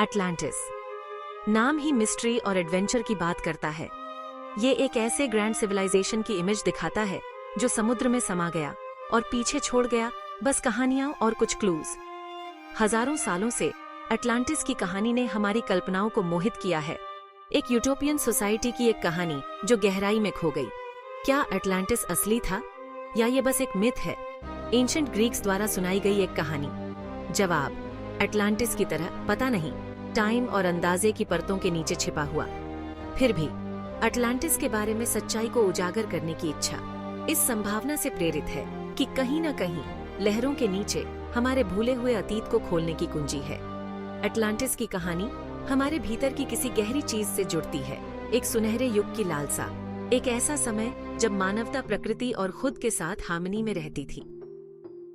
Atlantis. नाम ही mystery और adventure की बात करता है। ये एक ऐसे ग्रैंड सिविलाइजेशन की इमेज दिखाता है जो समुद्र में समा गया और पीछे छोड़ गया बस कहानियां और कुछ क्लूज। हजारों सालों से अटलांटिस की कहानी ने हमारी कल्पनाओं को मोहित किया है। एक यूटोपियन सोसाइटी की एक कहानी जो गहराई में खो गई। क्या अटलांटिस असली था या ये बस एक मिथ है? एंशिएंट ग्रीक्स द्वारा सुनाई गई एक कहानी। जवाब, अटलांटिस की तरह पता नहीं, टाइम और अंदाजे की परतों के नीचे छिपा हुआ। फिर भी अटलांटिस के बारे में सच्चाई को उजागर करने की इच्छा इस संभावना से प्रेरित है कि कहीं न कहीं लहरों के नीचे हमारे भूले हुए अतीत को खोलने की कुंजी है। अटलांटिस की कहानी हमारे भीतर की किसी गहरी चीज से जुड़ती है, एक सुनहरे युग की लालसा, एक ऐसा समय जब मानवता प्रकृति और खुद के साथ हार्मनी में रहती थी।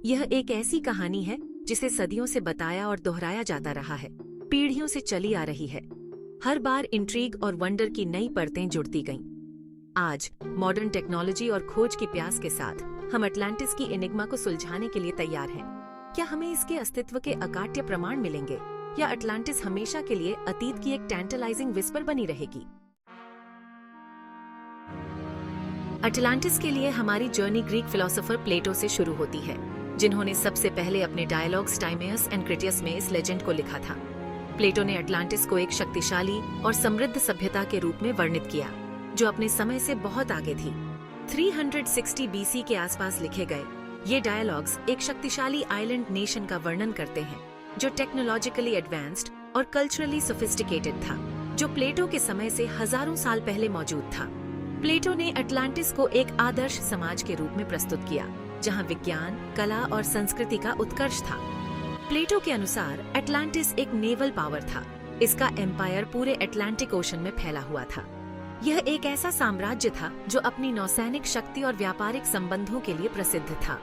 यह एक ऐसी कहानी है जिसे सदियों से बताया और दोहराया जाता रहा है, पीढ़ियों से चली आ रही है। हर बार इंट्रीग और वंडर की नई परतें जुड़ती गईं। आज मॉडर्न टेक्नोलॉजी और खोज की प्यास के साथ हम अटलांटिस की एनिग्मा को सुलझाने के लिए तैयार हैं। क्या हमें इसके अस्तित्व के अकाट्य प्रमाण मिलेंगे या अटलांटिस हमेशा के लिए अतीत की एक टैंटलाइजिंग विस्पर बनी रहेगी? अटलांटिस के लिए हमारी जर्नी ग्रीक फिलोसोफर प्लेटो से शुरू होती है, जिन्होंने सबसे पहले अपने डायलॉग्स टाइमेयस एंड क्रिटियस में इस लेजेंड को लिखा था। प्लेटो ने अटलांटिस को एक शक्तिशाली और समृद्ध सभ्यता के रूप में वर्णित किया, जो अपने समय से बहुत आगे थी। 360 बीसी के आसपास लिखे गए ये डायलॉग्स एक शक्तिशाली आइलैंड नेशन का वर्णन करते हैं, जो टेक्नोलॉजिकली एडवांस्ड और कल्चरली सोफिस्टिकेटेड था, जो प्लेटो के समय से हजारों साल पहले मौजूद था। प्लेटो ने अटलांटिस को एक आदर्श समाज के रूप में प्रस्तुत किया, जहां विज्ञान, कला और संस्कृति का उत्कर्ष था। प्लेटो के अनुसार अटलांटिस एक नेवल पावर था। इसका एम्पायर पूरे अटलांटिक ओशन में फैला हुआ था। यह एक ऐसा साम्राज्य था जो अपनी नौसैनिक शक्ति और व्यापारिक संबंधों के लिए प्रसिद्ध था।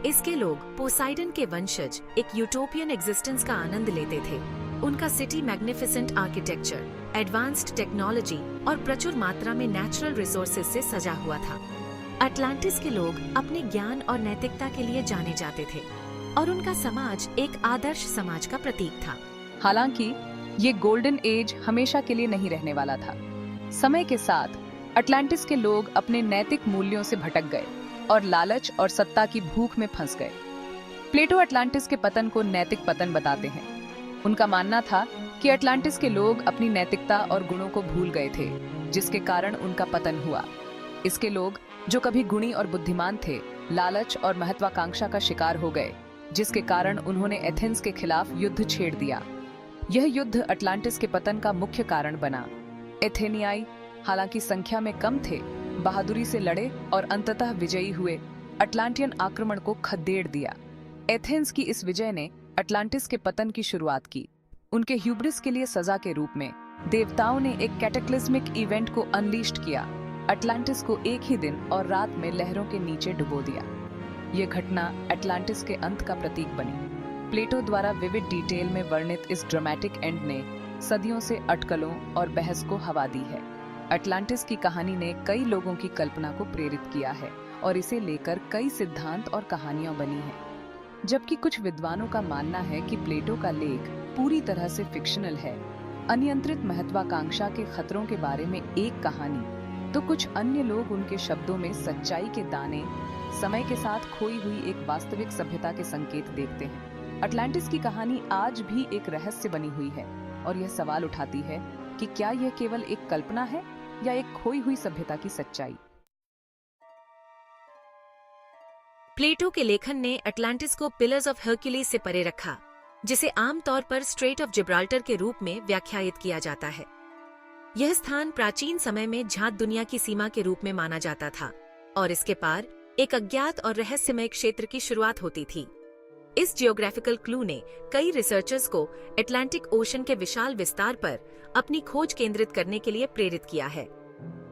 इसके लोग पोसाइडन के वंशज एक यूटोपियन एग्जिस्टेंस का आनंद लेते थे। उनका city magnificent architecture, advanced technology और प्रचुर मात्रा में नेचुरल रिसोर्सेज से सजा हुआ था। अटलांटिस के लोग अपने ज्ञान और नैतिकता के लिए जाने जाते थे और उनका समाज एक आदर्श समाज का प्रतीक था। हालांकि ये गोल्डन एज हमेशा के लिए नहीं रहने वाला था। समय के साथ अटलांटिस के लोग अपने नैतिक मूल्यों से भटक गए और लालच और सत्ता की भूख में फंस गए। प्लेटो अटलांटिस के पतन को नैतिक पतन बताते हैं। उनका मानना था कि अटलांटिस के लोग अपनी नैतिकता और गुणों को भूल गए थे, जिसके कारण उनका पतन हुआ। इसके लोग जो कभी गुणी और बुद्धिमान थे, लालच और महत्वाकांक्षा का शिकार हो गए, जिसके कारण उन्होंने एथेंस के खिलाफ युद्ध छेड़ दिया। यह युद्ध अटलांटिस के पतन का मुख्य कारण बना। एथेनियाई हालांकि संख्या में कम थे, बहादुरी से लड़े और अंततः विजयी हुए, अटलांटियन आक्रमण को खदेड़ दिया। एथेंस की इस विजय ने अटलांटिस के पतन की शुरुआत की। उनके ह्यूब्रिस के लिए सजा के रूप में देवताओं ने एक कैटेक्लिज्मिक इवेंट को अनलीश्ड किया। अटलांटिस को एक ही दिन और रात में लहरों के नीचे डुबो दिया। यह घटना अटलांटिस के अंत का प्रतीक बनी। प्लेटो द्वारा विविड डिटेल में वर्णित इस ड्रामेटिक एंड ने सदियों से अटकलों और बहस को हवा दी है। अटलांटिस की कहानी ने कई लोगों की कल्पना को प्रेरित किया है और इसे लेकर कई सिद्धांत और कहानियां बनी हैं। जबकि कुछ विद्वानों का मानना है कि प्लेटो का लेख पूरी तरह से फिक्शनल है, अनियंत्रित महत्वाकांक्षा के खतरों के बारे में एक कहानी, तो कुछ अन्य लोग उनके शब्दों में सच्चाई के दाने, समय के साथ खोई हुई एक वास्तविक सभ्यता के संकेत देखते हैं। अटलांटिस की कहानी आज भी एक रहस्य बनी हुई है और यह सवाल उठाती है कि क्या यह केवल एक कल्पना है या एक खोई हुई सभ्यता की सच्चाई। प्लेटो के लेखन ने अटलांटिस को पिलर्स ऑफ हर्क्यूलिस से परे रखा, जिसे आमतौर पर स्ट्रेट ऑफ जिब्राल्टर के रूप में व्याख्यायित किया जाता है। यह स्थान प्राचीन समय में झात दुनिया की सीमा के रूप में माना जाता था और इसके पार एक अज्ञात और रहस्यमय क्षेत्र की शुरुआत होती थी। इस जियोग्राफिकल क्लू ने कई रिसर्चर्स को अटलांटिक ओशन के विशाल विस्तार पर अपनी खोज केंद्रित करने के लिए प्रेरित किया है।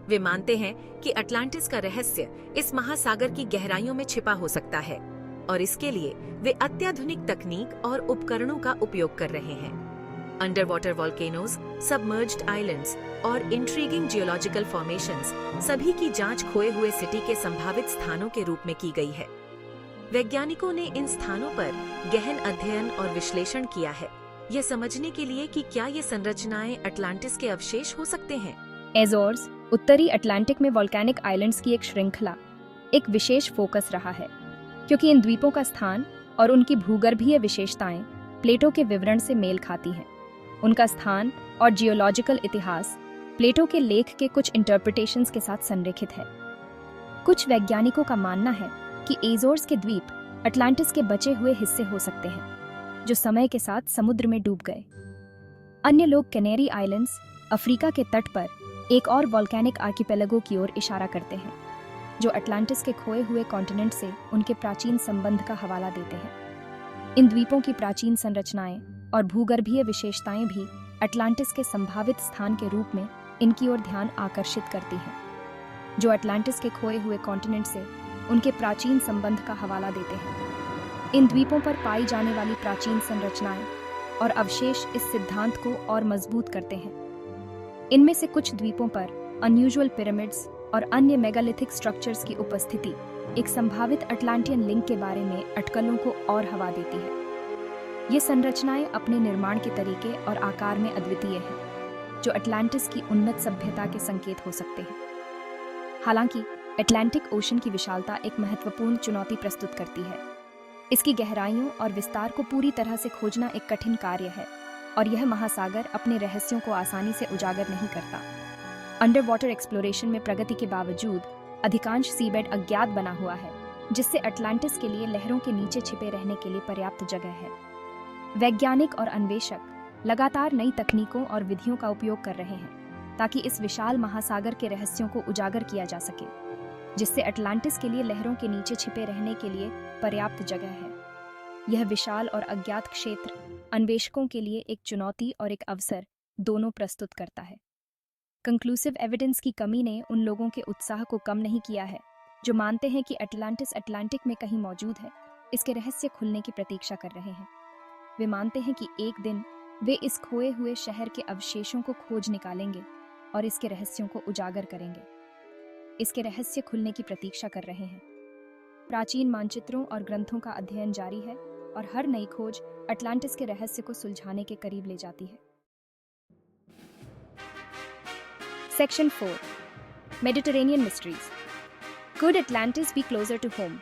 वे मानते हैं कि अटलांटिस का रहस्य इस महासागर की गहराइयों में छिपा हो सकता है और इसके लिए वे अत्याधुनिक तकनीक और उपकरणों का उपयोग कर रहे हैं। Under water volcanoes, submerged islands और इंट्रीगिंग जियोलॉजिकल फॉर्मेशंस सभी की जांच खोए हुए सिटी के संभावित स्थानों के रूप में की गई है। वैज्ञानिकों ने इन स्थानों पर गहन अध्ययन और विश्लेषण किया है ये समझने के लिए कि क्या ये संरचनाएं अटलांटिस के अवशेष हो सकते हैं। एज़ोर्स, उत्तरी अटलांटिक में वोल्केनिक आइलैंड्स की एक श्रृंखला, एक विशेष फोकस रहा है, क्योंकि इन द्वीपों का स्थान और उनकी भूगर्भीय विशेषताएं प्लेटो के विवरण से मेल खाती हैं। उनका स्थान और जियोलॉजिकल इतिहास प्लेटो के लेख के कुछ इंटरप्रिटेशंस के साथ संरेखित है। कुछ वैज्ञानिकों का मानना है कि एज़ोर्स के द्वीप अटलांटिस के बचे हुए हिस्से हो सकते हैं, जो समय के साथ समुद्र में डूब गए। अन्य लोग कैनेरी आइलैंड्स, अफ्रीका के तट पर एक और वोल्केनिक आर्किपेलागो की ओर इशारा करते हैं, जो अटलांटिस के खोए हुए कॉन्टिनेंट से उनके प्राचीन संबंध का हवाला देते हैं। इन द्वीपों की प्राचीन संरचनाएं और भूगर्भीय विशेषताएं भी अटलांटिस के संभावित स्थान के रूप में इनकी ओर ध्यान आकर्षित करती हैं, जो अटलांटिस के खोए हुए कॉन्टिनेंट से उनके प्राचीन संबंध का हवाला देते हैं। इन द्वीपों पर पाई जाने वाली प्राचीन संरचनाएं और अवशेष इस सिद्धांत को और मजबूत करते हैं। इनमें से कुछ द्वीपों पर अनयूजुअल पिरामिड्स और अन्य मेगालिथिक स्ट्रक्चर्स की उपस्थिति एक संभावित अटलांटियन लिंक के बारे में अटकलों को और हवा देती है। ये संरचनाएं अपने निर्माण के तरीके और आकार में अद्वितीय हैं, जो अटलांटिस की उन्नत सभ्यता के संकेत हो सकते हैं। हालांकि अटलांटिक ओशन की विशालता एक महत्वपूर्ण चुनौती प्रस्तुत करती है। इसकी गहराइयों और विस्तार को पूरी तरह से खोजना एक कठिन कार्य है, और यह महासागर अपने रहस्यों को आसानी से उजागर नहीं करता। अंडर वाटर एक्सप्लोरेशन में प्रगति के बावजूद अधिकांश सीबेड अज्ञात बना हुआ है, जिससे अटलांटिस के लिए लहरों के नीचे छिपे रहने के लिए पर्याप्त जगह है। वैज्ञानिक और अन्वेषक लगातार नई तकनीकों और विधियों का उपयोग कर रहे हैं, ताकि इस विशाल महासागर के रहस्यों को उजागर किया जा सके, जिससे अटलांटिस के लिए लहरों के नीचे छिपे रहने के लिए पर्याप्त जगह है। यह विशाल और अज्ञात क्षेत्र अन्वेषकों के लिए एक चुनौती और एक अवसर दोनों प्रस्तुत करता है। कंक्लूसिव एविडेंस की कमी ने उन लोगों के उत्साह को कम नहीं किया है, जो मानते हैं कि अटलांटिस अटलांटिक में कहीं मौजूद है, इसके रहस्य खुलने की प्रतीक्षा कर रहे हैं। वे मानते हैं कि एक दिन वे इस खोए हुए शहर के अवशेषों को खोज निकालेंगे और इसके रहस्यों को उजागर करेंगे। इसके रहस्य खुलने की प्रतीक्षा कर रहे हैं। प्राचीन मानचित्रों और ग्रंथों का अध्ययन जारी है, और हर नई खोज अटलांटिस के रहस्य को सुलझाने के करीब ले जाती है। Section 4, Mediterranean mysteries. Could Atlantis be closer to home?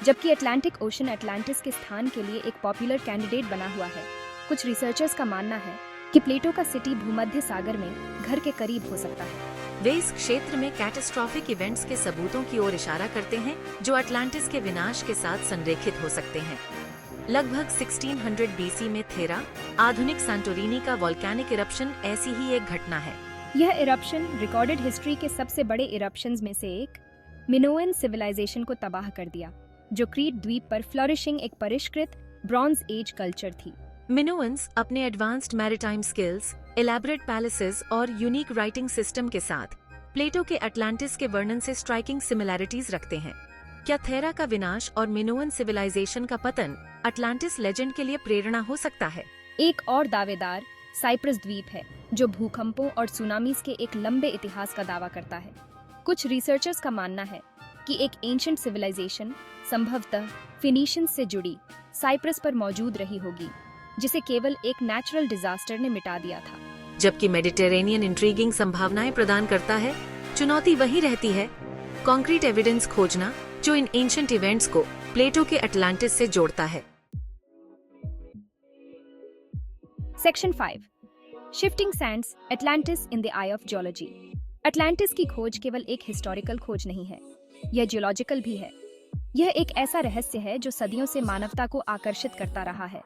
जबकि अटलांटिक ओशन अटलांटिस के स्थान के लिए एक पॉपुलर कैंडिडेट बना हुआ है, कुछ रिसर्चर्स का मानना है कि प्लेटो का सिटी भूमध्य सागर में घर के करीब हो सकता है। वे इस क्षेत्र में कैटास्ट्रॉफिक इवेंट्स के सबूतों की ओर इशारा करते हैं, जो अटलांटिस के विनाश के साथ संरेखित हो सकते हैं। लगभग 1600 बीसी में थेरा, आधुनिक सांटोरिनी का वोल्केनिक इरप्शन ऐसी ही एक घटना है। यह इरप्शन रिकॉर्डेड हिस्ट्री के सबसे बड़े इरप्शंस में से एक, मिनोअन सिविलाइजेशन को तबाह कर दिया, जो क्रीट द्वीप पर फ्लोरिशिंग एक परिष्कृत ब्रॉन्ज एज कल्चर थी। मिनोअन्स अपने advanced maritime skills, elaborate palaces और यूनिक राइटिंग सिस्टम के साथ प्लेटो के अटलांटिस के वर्णन से स्ट्राइकिंग सिमिलैरिटीज रखते हैं। क्या थेरा का विनाश और मिनोअन सिविलाइजेशन का पतन अटलांटिस लेजेंड के लिए प्रेरणा हो सकता है? एक और दावेदार साइप्रस द्वीप है, जो भूकंपों और सुनामीज के एक लंबे इतिहास का दावा करता है। कुछ रिसर्चर्स का मानना है कि एक एंशिएंट सिविलाइजेशन संभवतः फिनीशियंस से जुड़ी साइप्रस पर मौजूद रही होगी, जिसे केवल एक नेचुरल डिजास्टर ने मिटा दिया था। जबकि मेडिटेरेनियन इंट्रीगिंग संभावनाएं प्रदान करता है, चुनौती वही रहती है, कॉन्क्रीट एविडेंस खोजना जो इन एंशिएंट इवेंट्स को प्लेटो के अटलांटिस से जोड़ता है। Section 5, shifting Sands, Atlantis in the I of geology. Atlantis की खोज केवल एक हिस्टोरिकल खोज नहीं है, यह जियोलॉजिकल भी है। यह एक ऐसा रहस्य है जो सदियों से मानवता को आकर्षित करता रहा है,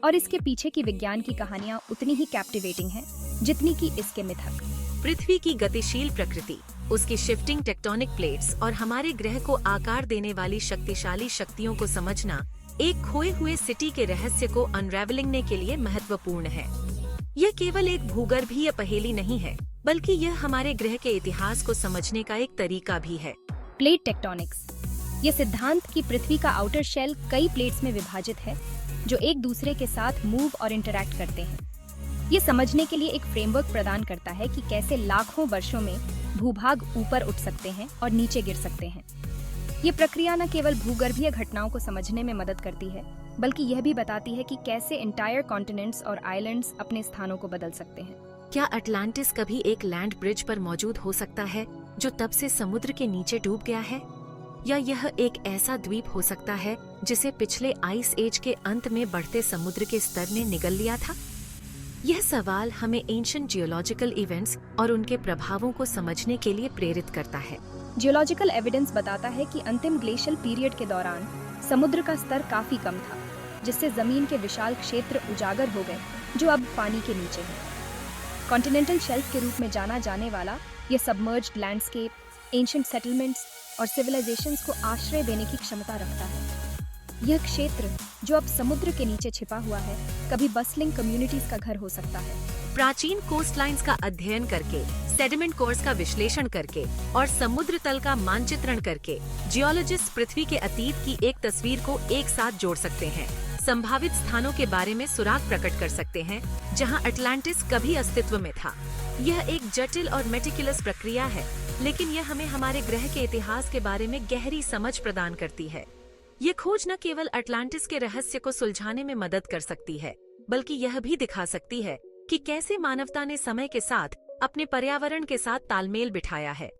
और इसके पीछे की विज्ञान की कहानियां उतनी ही कैप्टिवेटिंग हैं जितनी कि इसके मिथक। पृथ्वी की गतिशील प्रकृति, उसकी शिफ्टिंग टेक्टोनिक प्लेट्स और हमारे ग्रह को आकार देने वाली शक्तिशाली शक्तियों को समझना एक खोए हुए सिटी के रहस्य को अनरेवलिंगने के लिए महत्वपूर्ण है। यह केवल एक भूगर्भीय पहेली नहीं है, बल्कि यह हमारे ग्रह के इतिहास को समझने का एक तरीका भी है। प्लेट टेक्टोनिक्स, ये सिद्धांत कि पृथ्वी का आउटर शेल कई प्लेट्स में विभाजित है, जो एक दूसरे के साथ मूव और इंटरैक्ट करते हैं। ये समझने के लिए एक फ्रेमवर्क प्रदान करता है कि कैसे लाखों वर्षों में भूभाग ऊपर उठ सकते हैं और नीचे गिर सकते हैं। ये प्रक्रिया न केवल भूगर्भीय घटनाओं को समझने में मदद करती है, बल्कि यह भी बताती है कि कैसे एंटायर कॉन्टिनेंट्स और आइलैंड्स अपने स्थानों को बदल सकते हैं। क्या अटलांटिस कभी एक लैंड ब्रिज पर मौजूद हो सकता है जो तब से समुद्र के नीचे डूब गया है? या यह एक ऐसा द्वीप हो सकता है जिसे पिछले आइस एज के अंत में बढ़ते समुद्र के स्तर ने निगल लिया था? यह सवाल हमें एंशिएंट जियोलॉजिकल इवेंट्स और उनके प्रभावों को समझने के लिए प्रेरित करता है। जियोलॉजिकल एविडेंस बताता है कि अंतिम ग्लेशियल पीरियड के दौरान समुद्र का स्तर काफी कम था, जिससे जमीन के विशाल क्षेत्र उजागर हो गए जो अब पानी के नीचे हैं। कॉन्टिनेंटल शेल्फ के रूप में जाना जाने वाला यह सबमर्ज्ड लैंडस्केप एंशिएंट सेटलमेंट्स और सिविलाइजेशंस को आश्रय देने की क्षमता रखता है। यह क्षेत्र जो अब समुद्र के नीचे छिपा हुआ है, कभी बसलिंग कम्युनिटीज का घर हो सकता है। प्राचीन कोस्टलाइंस का अध्ययन करके, सेडिमेंट कोर्स का विश्लेषण करके और समुद्र तल का मानचित्रण करके जियोलॉजिस्ट पृथ्वी के अतीत की एक तस्वीर को एक साथ जोड़ सकते हैं। संभावित स्थानों के बारे में सुराग प्रकट कर सकते हैं जहां अटलांटिस कभी अस्तित्व में था। यह एक जटिल और मेटिकुलस प्रक्रिया है, लेकिन यह हमें हमारे ग्रह के इतिहास के बारे में गहरी समझ प्रदान करती है। ये खोज न केवल अटलांटिस के रहस्य को सुलझाने में मदद कर सकती है, बल्कि यह भी दिखा सकती है कि कैसे मानवता ने समय के साथ अपने पर्यावरण के साथ तालमेल बिठाया है।